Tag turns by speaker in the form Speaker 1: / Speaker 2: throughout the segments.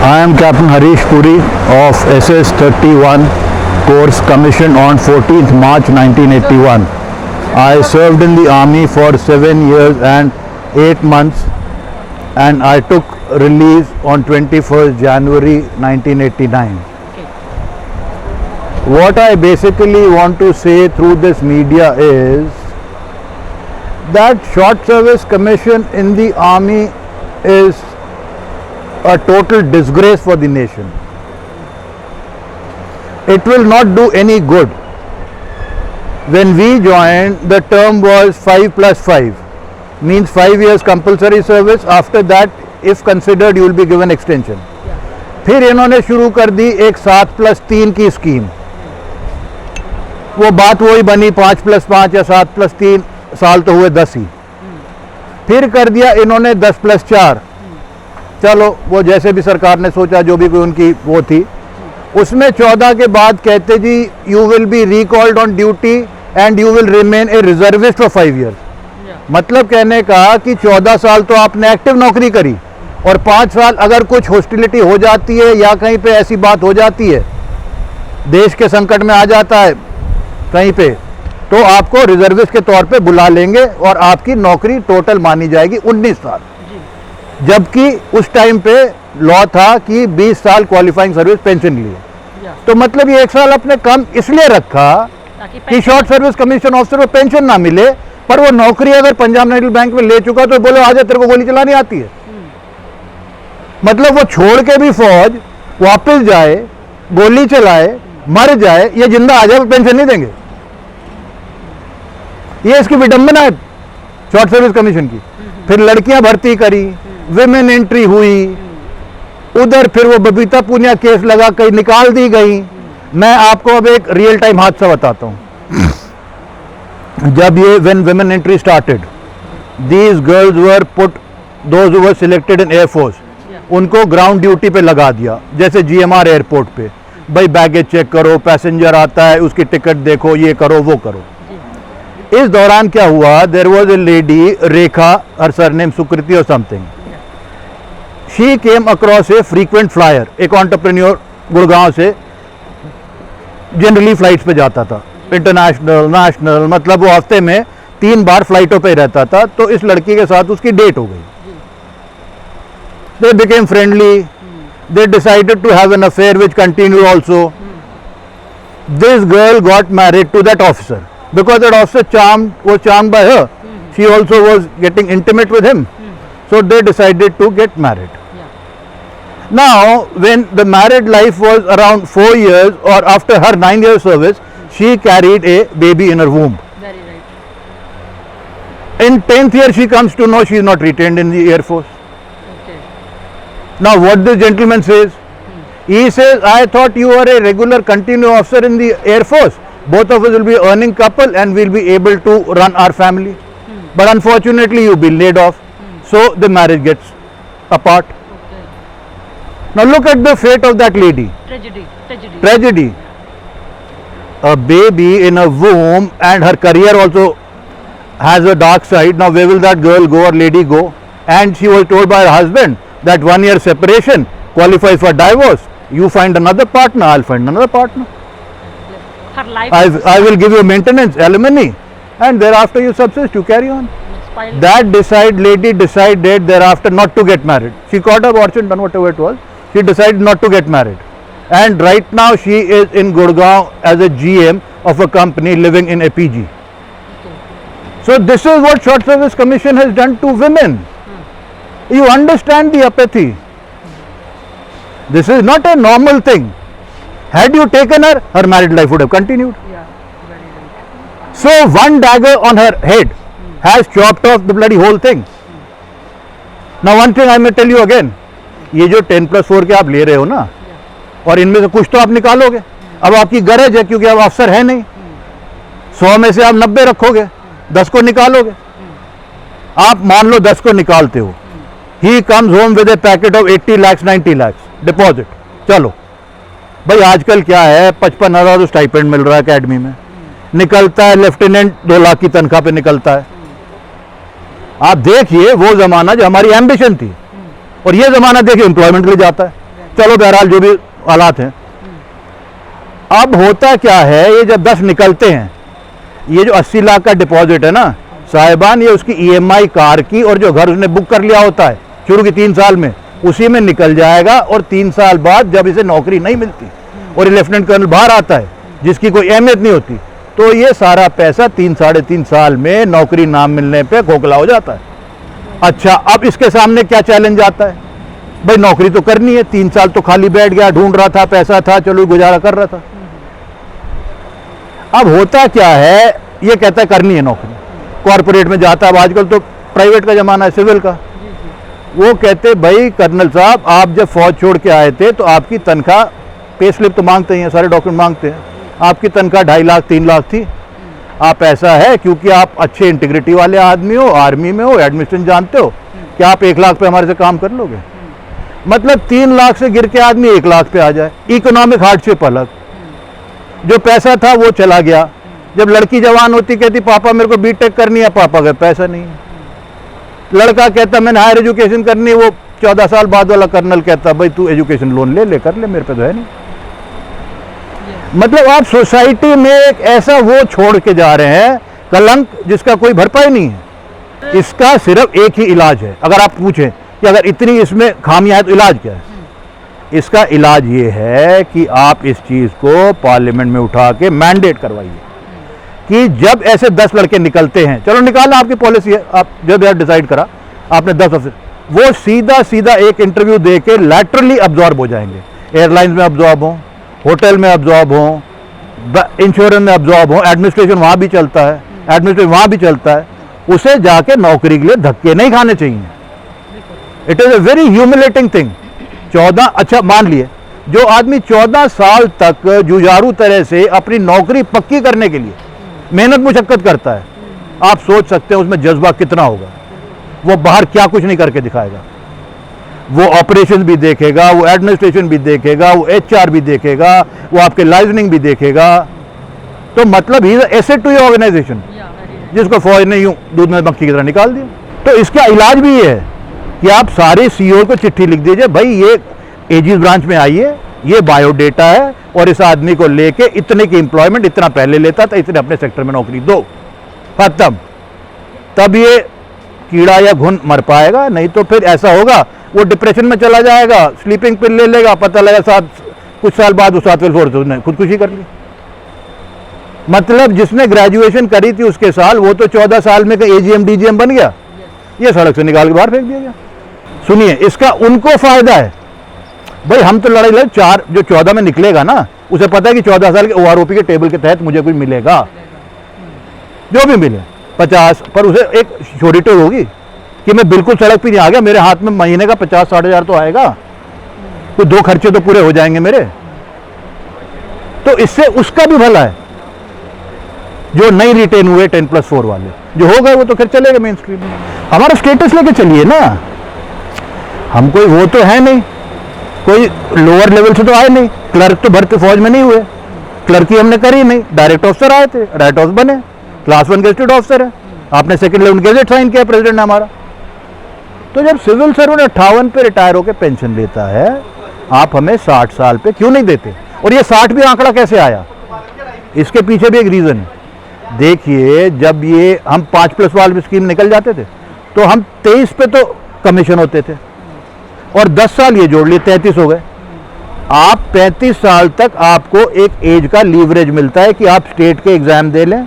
Speaker 1: I am Captain Harish Puri of SS-31 course commissioned on 14th March 1981. I served in the army for 7 years and 8 months and I took release on 21st January 1989. What I basically want to say through this media is that short service commission in the army is a total disgrace for the nation. It will not do any good. When we joined, the term was 5 plus 5, means 5 years compulsory service. After that, if considered, you will be given extension. फिर इन्होंने शुरू कर दी एक 7 plus 3 की scheme. वो बात वही बनी 5 plus 5 या 7 plus 3 साल तो हुए 10 ही. फिर कर दिया इन्होंने 10 plus 4. चलो वो जैसे भी सरकार ने सोचा, जो भी कोई उनकी वो थी, उसमें 14 के बाद कहते जी you will be recalled on duty and you will remain a reservist for 5 years. मतलब कहने का कि 14 साल तो आपने एक्टिव नौकरी करी और 5 साल अगर कुछ हॉस्टिलिटी हो जाती है या कहीं पे ऐसी बात हो जाती है, देश के संकट में आ जाता है कहीं पे, तो आपको रिजर्विस्ट के तौर पे बुला लेंगे और आपकी नौकरी टोटल मानी जाएगी 19 साल. जबकि उस टाइम पे लॉ था कि 20 साल क्वालिफाइंग सर्विस पेंशन लिए. तो मतलब ये 1 साल अपने कम इसलिए रखा कि शॉर्ट सर्विस कमीशन ऑफिसर को पेंशन ना मिले, पर वो नौकरी अगर पंजाब नेशनल बैंक में ले चुका तो बोलो आजा तेरे को गोली चलानी आती है. मतलब वो छोड़ के भी फौज वापस जाए, गोली चलाए, मर जाए, ये जिंदा आ जाए, पेंशन नहीं देंगे. ये इसकी विडंबना है शॉर्ट सर्विस कमीशन की. फिर लड़कियां भर्ती करी, विमेन एंट्री हुई, उधर फिर वो बबीता पुनिया केस लगा, कहीं निकाल दी गई. मैं आपको अब एक रियल टाइम हादसा बताता हूं. जब ये when women entry started, these girls were put, those who were selected in air force, उनको ग्राउंड ड्यूटी पे लगा दिया. जैसे जीएमआर एयरपोर्ट पे, भाई बैगेज चेक करो, पैसेंजर आता है उसकी टिकट देखो, ये करो वो करो. इस दौरान क्या हुआ, there was a lady Rekha, her surname Sukriti और something. She came across a frequent flyer, एक एंटरप्रेन्योर गुड़गांव से जनरली फ्लाइट्स पे जाता था, इंटरनेशनल नेशनल, मतलब वो हफ्ते में 3 बार फ्लाइटों पे रहता था. तो इस लड़की के साथ उसकी डेट हो गई. They became friendly, they decided to have an affair which continued also. This girl got married to that officer because that officer was charmed by her. She also was getting intimate with him. So they decided to get married. Now when the married life was around 4 years, or after her 9 years service, she carried a baby in her womb.
Speaker 2: Very right.
Speaker 1: In 10th year she comes to know she is not retained in the Air Force.
Speaker 2: Okay.
Speaker 1: Now what this gentleman says, he says, I thought you were a regular continuing officer in the Air Force. Both of us will be earning couple and we'll be able to run our family. But unfortunately you'll be laid off. So the marriage gets apart.
Speaker 2: Okay.
Speaker 1: Now look at the fate of that lady. Tragedy. A baby in a womb, and her career also has a dark side. Now where will that girl go or lady go? And she was told by her husband that 1 year separation qualifies for divorce. You find another partner, I'll find another partner.
Speaker 2: Her life
Speaker 1: I will give you maintenance, alimony, and thereafter you subsist, you carry on. That lady decided thereafter not to get married. She caught her fortune, done whatever it was. She decided not to get married. And right now she is in Gurgaon as a GM of a company living in APG. So this is what Short Service Commission has done to women. You understand the apathy. This is not a normal thing. Had you taken her, her married life would have continued.
Speaker 2: Yeah, very right.
Speaker 1: So one dagger on her head has chopped off the bloody whole thing. Now one thing I may tell you again, ये जो 10+4 के आप ले रहे हो ना, और इनमें से कुछ तो आप निकालोगे. अब आपकी गरज है क्योंकि अब अफसर है नहीं. 100 में से आप 90 रखोगे, 10 को निकालोगे. आप मान लो 10 को निकालते हो. He comes home with a packet of 80 lakhs, 90 lakhs deposit. चलो भाई आजकल क्या है, 55,000 स्टाइपेंड मिल रहा है अकेडमी में, निकलता है लेफ्टिनेंट 2 लाख की तनख्वाह पे निकलता है. आप देखिए वो जमाना जो हमारी एम्बिशन थी, और ये जमाना देखिए एम्प्लॉयमेंट के लिए जाता है. चलो बहरहाल जो भी हालात हैं। अब होता क्या है, ये जब 10 निकलते हैं, ये जो 80 लाख का डिपॉजिट है ना साहिबान, ये उसकी ईएमआई कार की और जो घर उसने बुक कर लिया होता है शुरू की 3 साल में, उसी में निकल जाएगा। और 3 साल बाद जब इसे नौकरी नहीं मिलती और ये लेफ्टिनेंट कर्नल बाहर आता है जिसकी कोई अहमियत नहीं होती, तो ये सारा पैसा 3 साढ़े 3 साल में नौकरी ना मिलने पे खोखला हो जाता है। अच्छा, अब इसके सामने क्या चैलेंज आता है, भाई नौकरी तो करनी है, 3 साल तो खाली बैठ गया, ढूंढ रहा था, पैसा था, चलो गुजारा कर रहा था। अब होता क्या है, ये कहता है करनी है नौकरी, कॉर्पोरेट में जाता है, अब आजकल तो प्राइवेट का जमाना है, सिविल का। वो कहते भाई कर्नल साहब, आप जब फौज छोड़ के आए थे तो आपकी तनख्वाह, पे स्लिप तो मांगते हैं, सारे डॉक्यूमेंट मांगते हैं, आपकी तनख्वाह 2.5 लाख 3 लाख थी। आप ऐसा है क्योंकि आप अच्छे इंटीग्रिटी वाले आदमी हो, आर्मी में हो, एडमिनिस्ट्रेशन जानते हो, कि आप 1 लाख पे हमारे से काम कर लोगे। मतलब 3 लाख से गिर के आदमी 1 लाख पे आ जाए। इकोनॉमिक हार्डशिप अलग, जो पैसा था वो चला गया। जब लड़की जवान होती कहती पापा मेरे को बीटेक करनी है, पापा का पैसा नहीं है। लड़का कहता मैंने हायर एजुकेशन करनी है, वो 14 साल बाद वाला कर्नल कहता भाई तू एजुकेशन लोन ले कर ले, मेरे पे तो है नहीं। मतलब आप सोसाइटी में एक ऐसा वो छोड़ के जा रहे हैं कलंक जिसका कोई भरपाई नहीं है। इसका सिर्फ एक ही इलाज है। अगर आप पूछें कि अगर इतनी इसमें खामियां हैं तो इलाज क्या है, इसका इलाज ये है कि आप इस चीज को पार्लियामेंट में उठा के मैंडेट करवाइए कि जब ऐसे 10 लड़के निकलते हैं, चलो निकालना आपकी पॉलिसी है, आप जब यार डिसाइड करा आपने 10 अफसर, वो सीधा सीधा एक इंटरव्यू दे के लैटरली अब्जॉर्ब हो जाएंगे। एयरलाइंस में अब्जॉर्ब हों, होटल में अब्जॉर्ब हों, इंश्योरेंस में अब्जॉर्ब हों, एडमिनिस्ट्रेशन वहाँ भी चलता है, एडमिनिस्ट्रेशन वहाँ भी चलता है, उसे जाके नौकरी के लिए धक्के नहीं खाने चाहिए। It is a very humiliating thing. 14, अच्छा मान लिए जो आदमी 14 साल तक जुझारू तरह से अपनी नौकरी पक्की करने के लिए मेहनत मुशक्कत करता है, आप सोच सकते हैं उसमें जज्बा कितना होगा। वो बाहर क्या कुछ नहीं करके दिखाएगा, वो ऑपरेशन भी देखेगा, वो एडमिनिस्ट्रेशन भी देखेगा, वो HR भी देखेगा, वो आपके लाइसेंसिंग भी देखेगा। तो मतलब ही एसेट टू योर ऑर्गेनाइजेशन, जिसको फौज ने यूं दूध में मक्खी की तरह निकाल दिया। तो इसका इलाज भी ये है कि आप सारे CEO को चिट्ठी लिख दीजिए, भाई ये एजिस ब्रांच में आइए, ये बायोडेटा है और इस आदमी को लेके इतने की एम्प्लॉयमेंट इतना पहले लेता था, इतने अपने सेक्टर में नौकरी दो, खत्म। तब ये कीड़ा या घुन मर पाएगा, नहीं तो फिर ऐसा होगा वो डिप्रेशन में चला जाएगा, स्लीपिंग पिल ले लेगा, पता लगा कुछ साल बाद उस 7वें फ्लोर से उसने खुदकुशी कर ली। मतलब जिसने ग्रेजुएशन करी थी उसके साल, वो तो 14 साल में AGM DGM बन गया, ये सड़क से निकाल के बाहर फेंक दिया गया। सुनिए, इसका उनको फायदा है, भाई हम तो लड़ाई लड़ 4 जो 14 में निकलेगा ना, उसे पता है कि 14 साल के OROP के टेबल के तहत मुझे कुछ मिलेगा, जो भी मिले 50, पर उसे एक श्योरिटी होगी कि मैं बिल्कुल सड़क पे नहीं आ गया, मेरे हाथ में महीने का 50-60 हज़ार तो आएगा, तो 2 खर्चे तो पूरे हो जाएंगे मेरे। तो इससे उसका भी भला है। जो नहीं रिटेन हुए 10+4 वाले जो हो गए वो तो फिर चलेगा मेन स्ट्रीम में। हमारा स्टेटस लेके चलिए ना, हम कोई वो तो है नहीं, कोई लोअर लेवल से तो आए नहीं, क्लर्क तो भर्ती फौज में नहीं हुए, क्लर्क ही हमने करी नहीं, डायरेक्ट ऑफिसर आए थे, राइट ऑफ बने, क्लास 1 गेजेटेड ऑफिसर है, आपने सेकंड लेवल गेजेट साइन किया प्रेसिडेंट ने हमारा। तो जब सिविल सर्वेंट 58 पे रिटायर होकर पेंशन लेता है, आप हमें 60 साल पे क्यों नहीं देते? और ये 60 भी आंकड़ा कैसे आया, इसके पीछे भी एक रीजन है। देखिए, जब ये हम 5+ वाली स्कीम निकल जाते थे तो हम 23 पे तो कमीशन होते थे, और 10 साल ये जोड़ लिए 33 हो गए। आप 35 साल तक आपको एक एज का लीवरेज मिलता है कि आप स्टेट के एग्जाम दे लें,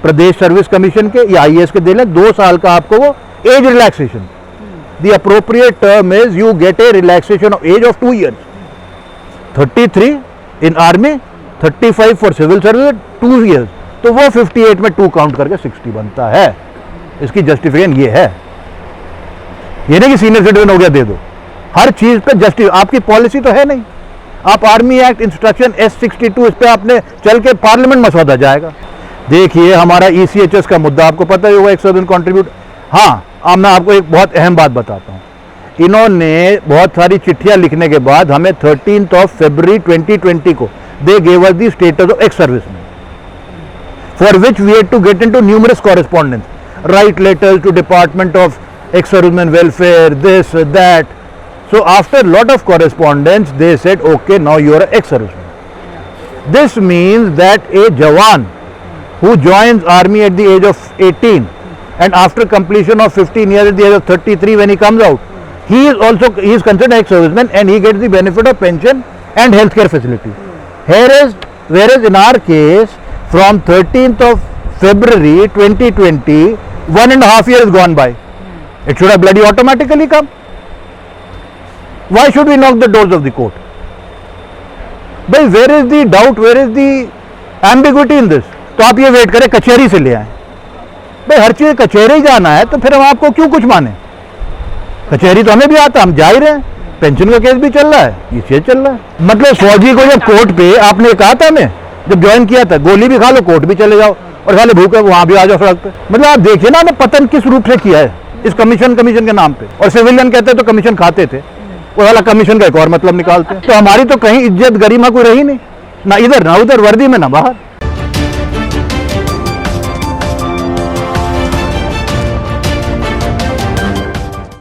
Speaker 1: प्रदेश सर्विस कमीशन के या IAS के दे लें, 2 साल का आपको वो age relaxation. The appropriate term is you get a relaxation of age of 2 years, 33 in army, 35 for civil service, 2 years, तो वो 58 में 2 काउंट करके 60 बनता है। इसकी जस्टिफिकेशन ये है, ये नहीं कि सीनियर सिटीजन हो गया दे दो, हर चीज पे जस्टिस, आपकी पॉलिसी तो है नहीं। आप आर्मी एक्ट इंस्ट्रक्शन S62 इस पे आपने चल के पार्लियामेंट मसौदा जाएगा। देखिए, हमारा ECHS का मुद्दा आपको पता ही होगा, 100 दिन कॉन्ट्रीब्यूट। हाँ, अब मैं आपको एक बहुत अहम बात बताता हूँ। इन्होंने बहुत सारी चिट्ठियां लिखने के बाद हमें 13 फरवरी 2020 को they gave us the status of ex serviceman, for which we had to get into numerous correspondence, write letters to Department of Ex-Servicemen Welfare, this, that, So after lot of correspondence, they said, okay, now you are an ex-serviceman. This means that a Jawan who joins army at the age of 18 and after completion of 15 years at the age of 33 when he comes out, he is considered ex-serviceman and he gets the benefit of pension and healthcare facility. Whereas in our case, from 13th of February 2020, 1.5 years gone by. It should have bloody automatically come. Why should we knock the doors of the court? भाई where is the doubt, where is the ambiguity in this? तो आप ये wait करें कचहरी से ले आए. भाई हर चीज कचहरी जाना है तो फिर हम आपको क्यों कुछ माने? कचहरी तो हमें भी आता, हम जा ही रहे हैं. पेंशन का केस भी चल रहा है, ये चीज चल रहा है. मतलब फौजी को जब कोर्ट पे आपने कहा था, हमें जब ज्वाइन किया था, गोली भी खा लो कोर्ट भी चले जाओ और खाली भूखे वहां भी आ जाओ सड़क पे. मतलब आप देखिए ना, हमें पतन किस रूप से किया है इस कमीशन के नाम पे. और सिविलियन कहते तो कमीशन खाते थे, वो वाला कमीशन का एक और मतलब निकालते. तो हमारी तो कहीं इज्जत गरिमा कोई रही नहीं, ना इधर ना उधर, वर्दी में ना बाहर.